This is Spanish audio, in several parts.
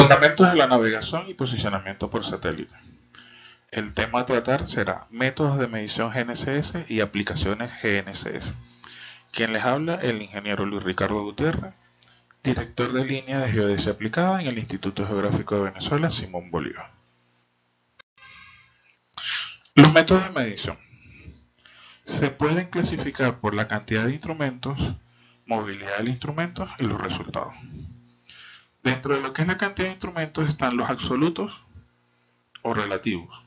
Fundamentos de la navegación y posicionamiento por satélite. El tema a tratar será métodos de medición GNSS y aplicaciones GNSS. Quien les habla, el ingeniero Luis Ricardo Gutiérrez, director de línea de Geodesia Aplicada en el Instituto Geográfico de Venezuela, Simón Bolívar. Los métodos de medición se pueden clasificar por la cantidad de instrumentos, movilidad del instrumento y los resultados. Dentro de lo que es la cantidad de instrumentos están los absolutos o relativos.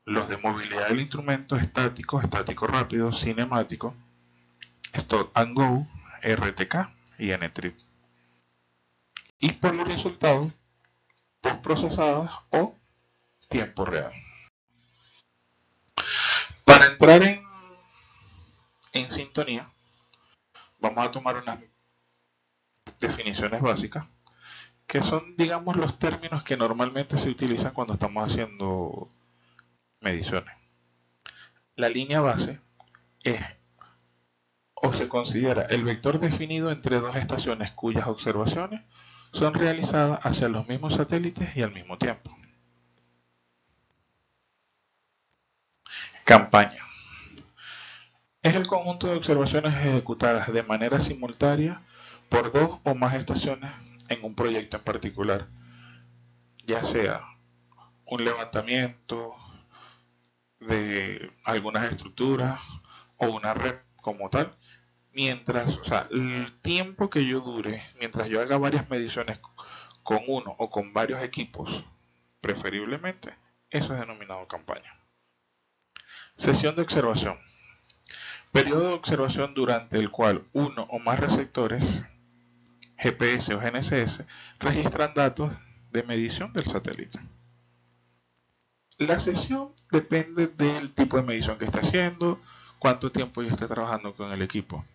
Los de movilidad del instrumento estático, estático rápido, cinemático, stop and go, RTK y N-trip. Y por los resultados postprocesados o tiempo real. Para entrar en sintonía, vamos a tomar unas definiciones básicas que son, digamos, los términos que normalmente se utilizan cuando estamos haciendo mediciones. La línea base es o se considera el vector definido entre dos estaciones cuyas observaciones son realizadas hacia los mismos satélites y al mismo tiempo. Campaña. Es el conjunto de observaciones ejecutadas de manera simultánea por dos o más estaciones en un proyecto en particular, ya sea un levantamiento de algunas estructuras o una red como tal, mientras, o sea, el tiempo que yo dure, mientras yo haga varias mediciones con uno o con varios equipos, preferiblemente, eso es denominado campaña. Sesión de observación. Periodo de observación durante el cual uno o más receptores, GPS o GNSS, registran datos de medición del satélite. La sesión depende del tipo de medición que esté haciendo, cuánto tiempo yo esté trabajando con el equipo.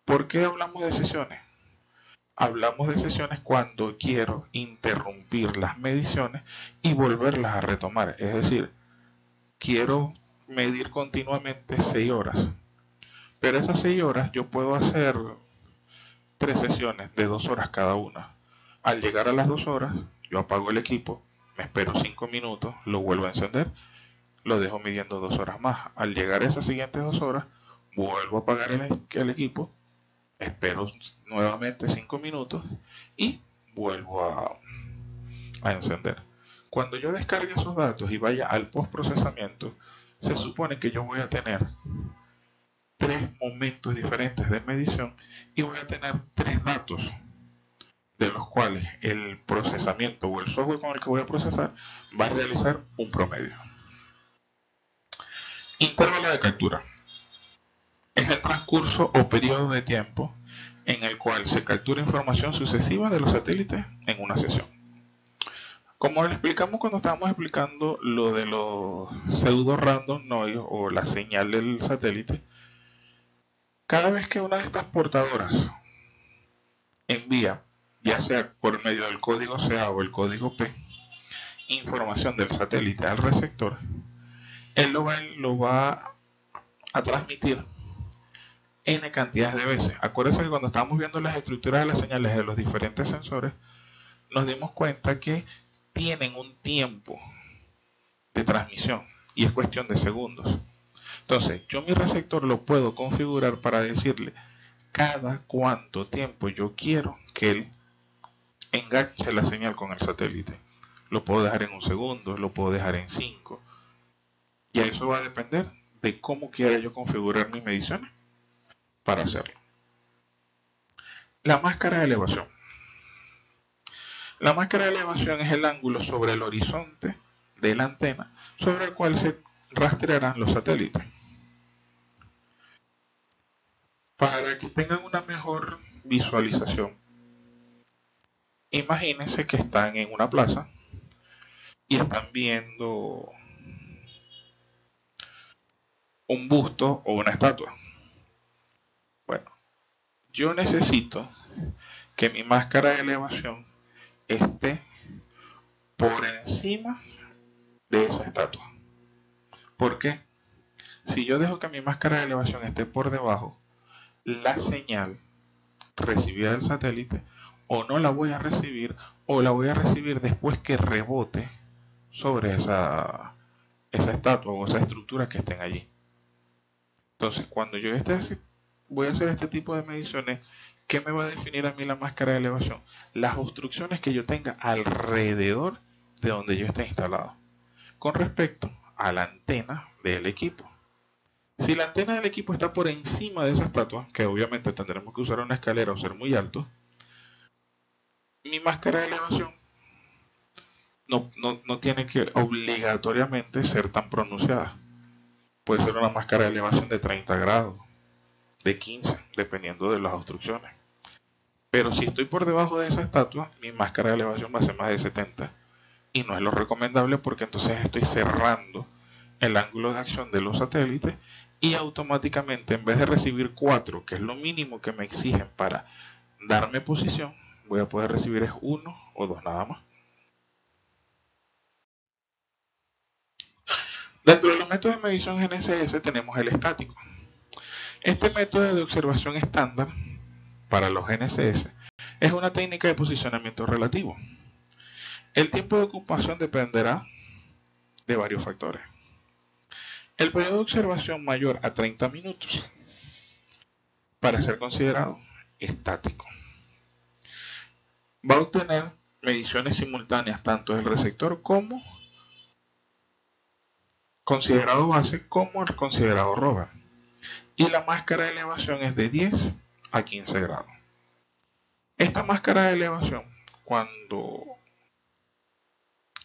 ¿Por qué hablamos de sesiones? Hablamos de sesiones cuando quiero interrumpir las mediciones y volverlas a retomar. Es decir, quiero medir continuamente 6 horas. Pero esas 6 horas yo puedo hacer 3 sesiones de 2 horas cada una. Al llegar a las 2 horas, yo apago el equipo, me espero 5 minutos, lo vuelvo a encender, lo dejo midiendo 2 horas más. Al llegar a esas siguientes 2 horas, vuelvo a apagar el equipo, espero nuevamente 5 minutos y vuelvo a encender. Cuando yo descargue esos datos y vaya al postprocesamiento, se supone que yo voy a tener 3 momentos diferentes de medición y voy a tener 3 datos, de los cuales el procesamiento o el software con el que voy a procesar va a realizar un promedio. Intervalo de captura. Es el transcurso o periodo de tiempo en el cual se captura información sucesiva de los satélites en una sesión. Como le explicamos cuando estábamos explicando lo de los pseudo random noise o la señal del satélite, cada vez que una de estas portadoras envía, ya sea por medio del código CA o el código P, información del satélite al receptor, él lo va a transmitir n cantidades de veces. Acuérdense que cuando estábamos viendo las estructuras de las señales de los diferentes sensores, nos dimos cuenta que tienen un tiempo de transmisión y es cuestión de segundos. Entonces, yo mi receptor lo puedo configurar para decirle cada cuánto tiempo yo quiero que él enganche la señal con el satélite. Lo puedo dejar en 1 segundo, lo puedo dejar en 5. Y eso va a depender de cómo quiera yo configurar mis mediciones para hacerlo. La máscara de elevación. La máscara de elevación es el ángulo sobre el horizonte de la antena sobre el cual se rastrearán los satélites. Para que tengan una mejor visualización, imagínense que están en una plaza y están viendo un busto o una estatua. Bueno, yo necesito que mi máscara de elevación esté por encima de esa estatua. ¿Por qué? Si yo dejo que mi máscara de elevación esté por debajo, la señal recibida del satélite o no la voy a recibir, o la voy a recibir después que rebote sobre esa estatua o esa estructura que estén allí. Entonces, cuando yo voy a hacer este tipo de mediciones, ¿qué me va a definir a mí la máscara de elevación? Las obstrucciones que yo tenga alrededor de donde yo esté instalado, con respecto a la antena del equipo. Si la antena del equipo está por encima de esa estatua, que obviamente tendremos que usar una escalera o ser muy alto, mi máscara de elevación no tiene que obligatoriamente ser tan pronunciada. Puede ser una máscara de elevación de 30 grados, de 15, dependiendo de las obstrucciones. Pero si estoy por debajo de esa estatua, mi máscara de elevación va a ser más de 70. Y no es lo recomendable porque entonces estoy cerrando el ángulo de acción de los satélites y automáticamente, en vez de recibir 4, que es lo mínimo que me exigen para darme posición, voy a poder recibir es 1 o 2 nada más. Dentro de los métodos de medición GNSS tenemos el estático. Este método de observación estándar para los GNSS es una técnica de posicionamiento relativo. El tiempo de ocupación dependerá de varios factores. El periodo de observación mayor a 30 minutos para ser considerado estático. Va a obtener mediciones simultáneas tanto del receptor como considerado base como el considerado rover. Y la máscara de elevación es de 10 a 15 grados. Esta máscara de elevación,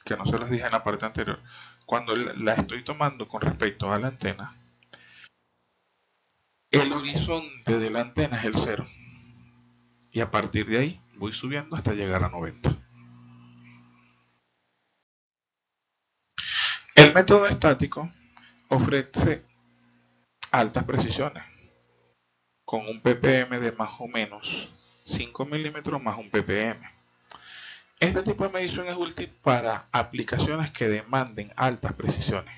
que no se los dije en la parte anterior, cuando la estoy tomando con respecto a la antena, el horizonte de la antena es el 0. Y a partir de ahí voy subiendo hasta llegar a 90. El método estático ofrece altas precisiones, con un ppm de más o menos 5 milímetros más un ppm. Este tipo de medición es útil para aplicaciones que demanden altas precisiones,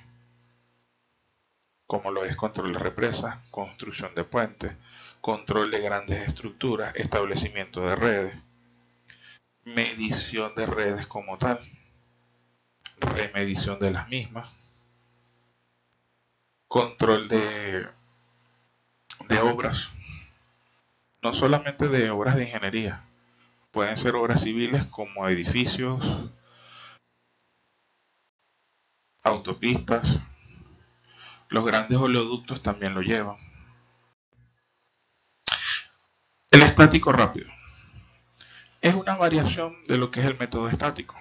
como lo es control de represas, construcción de puentes, control de grandes estructuras, establecimiento de redes, medición de redes como tal, remedición de las mismas, control de obras, no solamente de obras de ingeniería, pueden ser obras civiles como edificios, autopistas, los grandes oleoductos también lo llevan. El estático rápido es una variación de lo que es el método estático.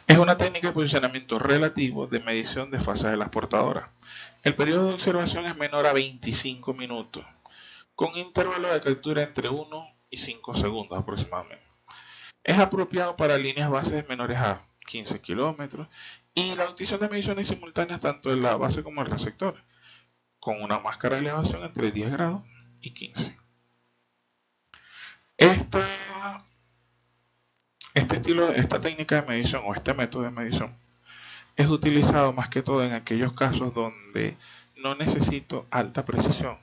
Es una técnica de posicionamiento relativo de medición de fases de las portadoras. El periodo de observación es menor a 25 minutos, con intervalo de captura entre 1 y 5 segundos aproximadamente. Es apropiado para líneas bases menores a 15 kilómetros y la obtención de mediciones simultáneas tanto en la base como en el receptor, con una máscara de elevación entre 10 grados y 15. Esta técnica de medición o este método de medición es utilizado más que todo en aquellos casos donde no necesito alta precisión.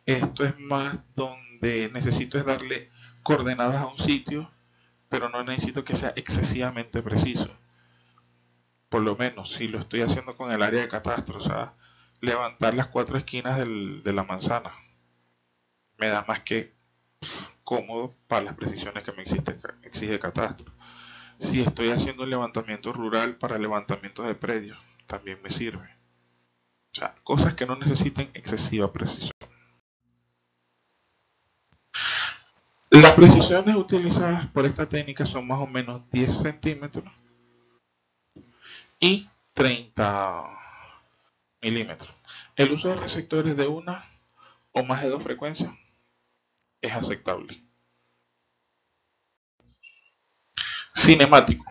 Esto es más donde necesito es darle coordenadas a un sitio, pero no necesito que sea excesivamente preciso. Por lo menos si lo estoy haciendo con el área de catastro, o sea, levantar las 4 esquinas de la manzana, me da más que cómodo para las precisiones que me exige catastro. Si estoy haciendo un levantamiento rural para levantamientos de predios, también me sirve. O sea, cosas que no necesiten excesiva precisión. Las precisiones utilizadas por esta técnica son más o menos 10 centímetros y 30 milímetros. El uso de receptores de una o más de 2 frecuencias es aceptable. Cinemático.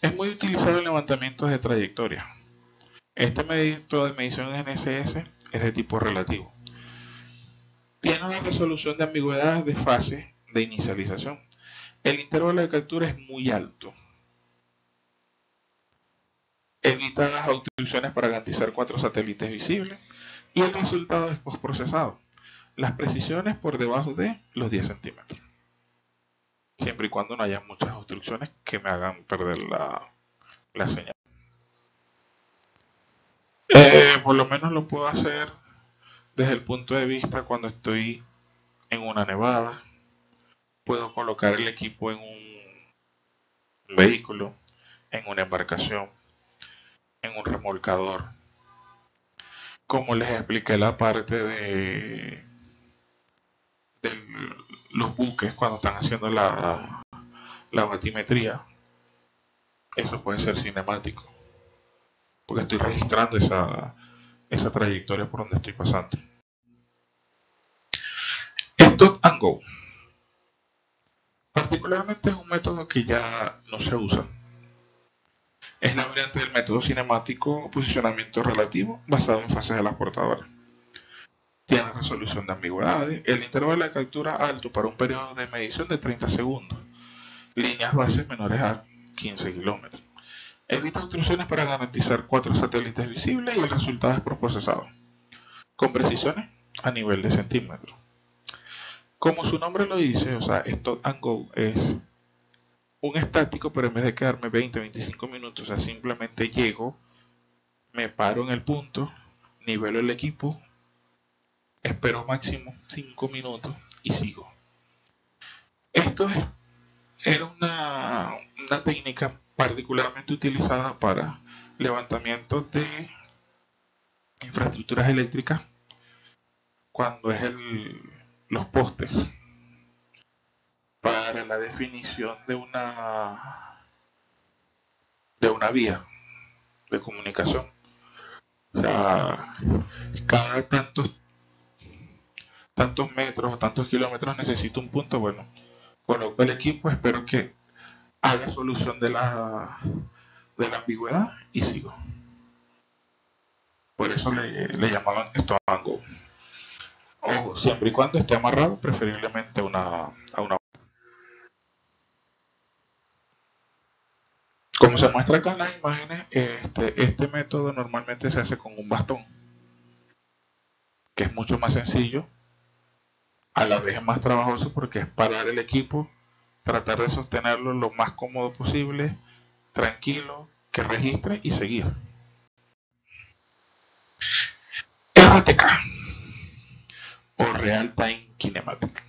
Es muy utilizado en levantamientos de trayectoria. Este método de medición GNSS es de tipo relativo. Tiene una resolución de ambigüedades de fase de inicialización. El intervalo de captura es muy alto. Evita las obstrucciones para garantizar 4 satélites visibles y el resultado es postprocesado. las precisiones por debajo de los 10 centímetros, siempre y cuando no haya muchas obstrucciones que me hagan perder la señal. Por lo menos lo puedo hacer desde el punto de vista cuando estoy en una nevada. Puedo colocar el equipo en un vehículo, en una embarcación, en un remolcador. Como les expliqué la parte de los buques cuando están haciendo la batimetría, eso puede ser cinemático, porque estoy registrando esa trayectoria por donde estoy pasando. Stop and go. Particularmente es un método que ya no se usa. Es la variante del método cinemático posicionamiento relativo basado en fases de las portadoras. Tiene resolución de ambigüedades, el intervalo de captura alto para un periodo de medición de 30 segundos, líneas bases menores a 15 kilómetros. Evita obstrucciones para garantizar 4 satélites visibles y el resultado es procesado, con precisiones a nivel de centímetros. Como su nombre lo dice, o sea, Stop and Go es un estático, pero en vez de quedarme 20-25 minutos, o sea, simplemente llego, me paro en el punto, nivelo el equipo, espero máximo 5 minutos y sigo. Esto era una técnica particularmente utilizada para levantamiento de infraestructuras eléctricas cuando es los postes, para la definición de una vía de comunicación. O sea, cada tantos metros o tantos kilómetros necesito un punto. Bueno, coloco el equipo, espero que haga solución de la ambigüedad y sigo. Por eso le llamaban Stop and Go. Ojo, siempre y cuando esté amarrado, preferiblemente a una. Como se muestra acá en las imágenes, este método normalmente se hace con un bastón, que es mucho más sencillo, a la vez es más trabajoso porque es parar el equipo, tratar de sostenerlo lo más cómodo posible, tranquilo, que registre y seguir. RTK o Real Time Kinematic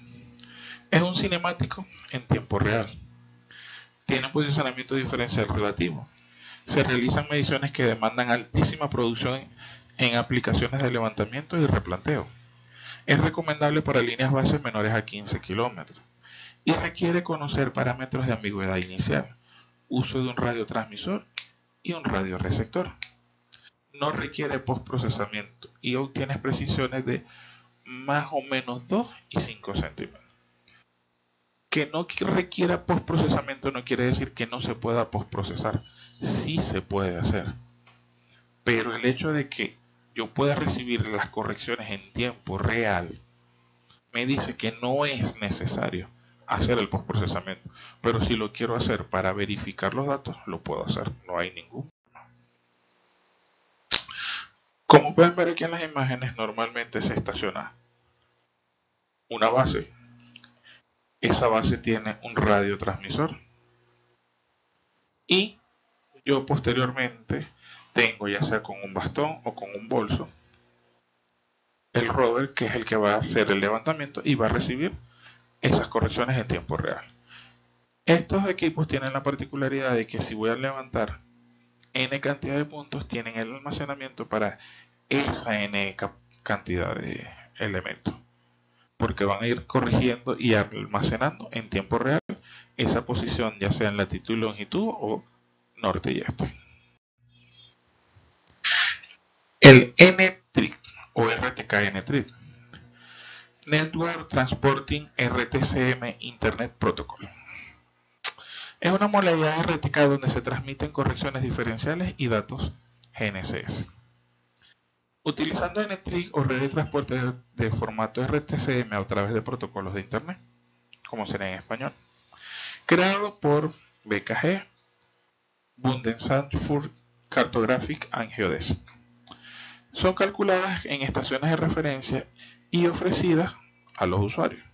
es un cinemático en tiempo real. Tiene un posicionamiento diferencial relativo. Se realizan mediciones que demandan altísima producción en aplicaciones de levantamiento y replanteo. Es recomendable para líneas bases menores a 15 kilómetros y requiere conocer parámetros de ambigüedad inicial, uso de un radiotransmisor y un radioreceptor. No requiere postprocesamiento y obtienes precisiones de más o menos 2 y 5 centímetros. Que no requiera postprocesamiento no quiere decir que no se pueda postprocesar. Sí se puede hacer. Pero el hecho de que yo pueda recibir las correcciones en tiempo real me dice que no es necesario hacer el postprocesamiento. Pero si lo quiero hacer para verificar los datos, lo puedo hacer. No hay ningún problema. Como pueden ver aquí en las imágenes, normalmente se estaciona una base. Esa base tiene un radiotransmisor y yo posteriormente tengo, ya sea con un bastón o con un bolso, el rover, que es el que va a hacer el levantamiento y va a recibir esas correcciones en tiempo real. Estos equipos tienen la particularidad de que si voy a levantar n cantidad de puntos, tienen el almacenamiento para esa n cantidad de elementos, porque van a ir corrigiendo y almacenando en tiempo real esa posición, ya sea en latitud y longitud o norte y este. El N-TRIC o RTK-N-TRIC, Network Transporting RTCM Internet Protocol, es una modalidad de RTK donde se transmiten correcciones diferenciales y datos GNSS. Utilizando N-TRIC o red de transporte de formato RTCM a través de protocolos de Internet, como sería en español, creado por BKG, Bundesamt für Cartografik and Geodäsie. Son calculadas en estaciones de referencia y ofrecidas a los usuarios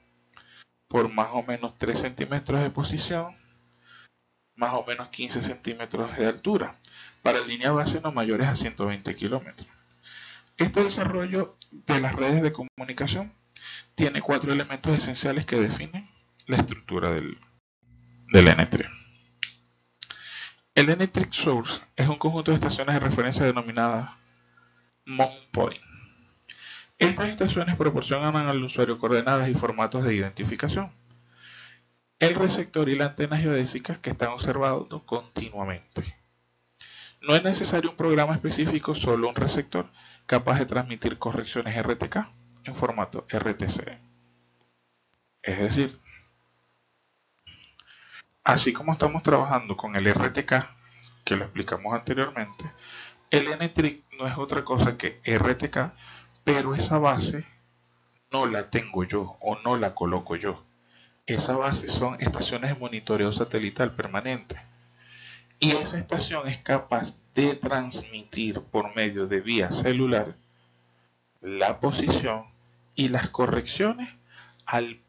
por más o menos 3 centímetros de posición, más o menos 15 centímetros de altura, para línea base no mayores a 120 kilómetros. Este desarrollo de las redes de comunicación tiene 4 elementos esenciales que definen la estructura del N-Tree. El N-Tree Source es un conjunto de estaciones de referencia denominadas Mount Point. Estas estaciones proporcionan al usuario coordenadas y formatos de identificación. El receptor y la antena geodésica que están observando continuamente. No es necesario un programa específico, solo un receptor capaz de transmitir correcciones RTK en formato RTC. Es decir, así como estamos trabajando con el RTK, que lo explicamos anteriormente, el N-Tree no es otra cosa que RTK, pero esa base no la tengo yo o no la coloco yo. Esa base son estaciones de monitoreo satelital permanente. Y esa estación es capaz de transmitir por medio de vía celular la posición y las correcciones al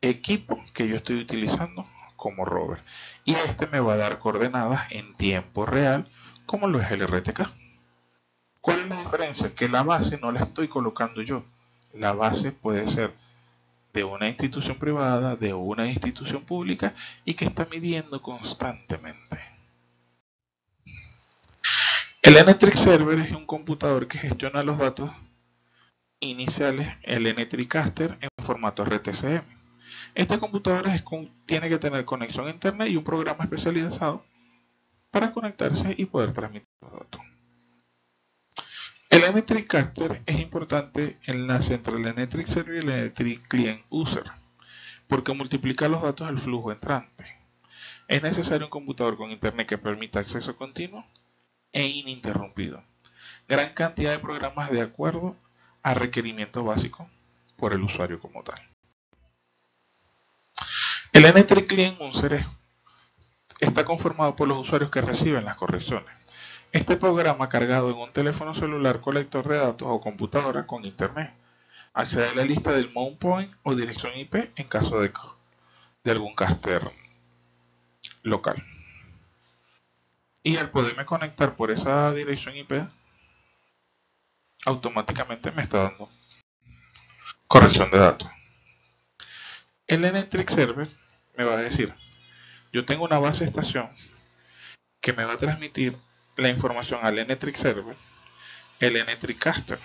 equipo que yo estoy utilizando como rover. Y este me va a dar coordenadas en tiempo real, como lo es el RTK. ¿Cuál es la diferencia? Que la base no la estoy colocando yo. La base puede ser de una institución privada, de una institución pública y que está midiendo constantemente. El N-Tree Server es un computador que gestiona los datos iniciales, el N-Tree Caster, en formato RTCM. Este computador tiene que tener conexión a internet y un programa especializado para conectarse y poder transmitir los datos. El N-Tree Caster es importante el enlace entre el N-Tree Server y el N-Tree Client User, porque multiplica los datos del flujo entrante. Es necesario un computador con internet que permita acceso continuo e ininterrumpido. Gran cantidad de programas de acuerdo a requerimientos básicos por el usuario como tal. El N-Tree Client User está conformado por los usuarios que reciben las correcciones. Este programa cargado en un teléfono celular colector de datos o computadora con internet accede a la lista del Mount Point o dirección IP en caso de algún caster local. Y al poderme conectar por esa dirección IP, automáticamente me está dando corrección de datos. El N-Tree Server me va a decir, yo tengo una base de estación que me va a transmitir la información al N-Tree Server, el N-Tree Caster.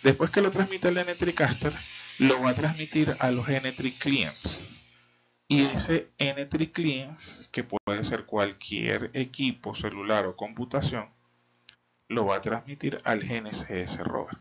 Después que lo transmite el N-Tree Caster, lo va a transmitir a los N-Tree Clients. Y ese N-Tree Client, que puede ser cualquier equipo celular o computación, lo va a transmitir al GNSS Rover.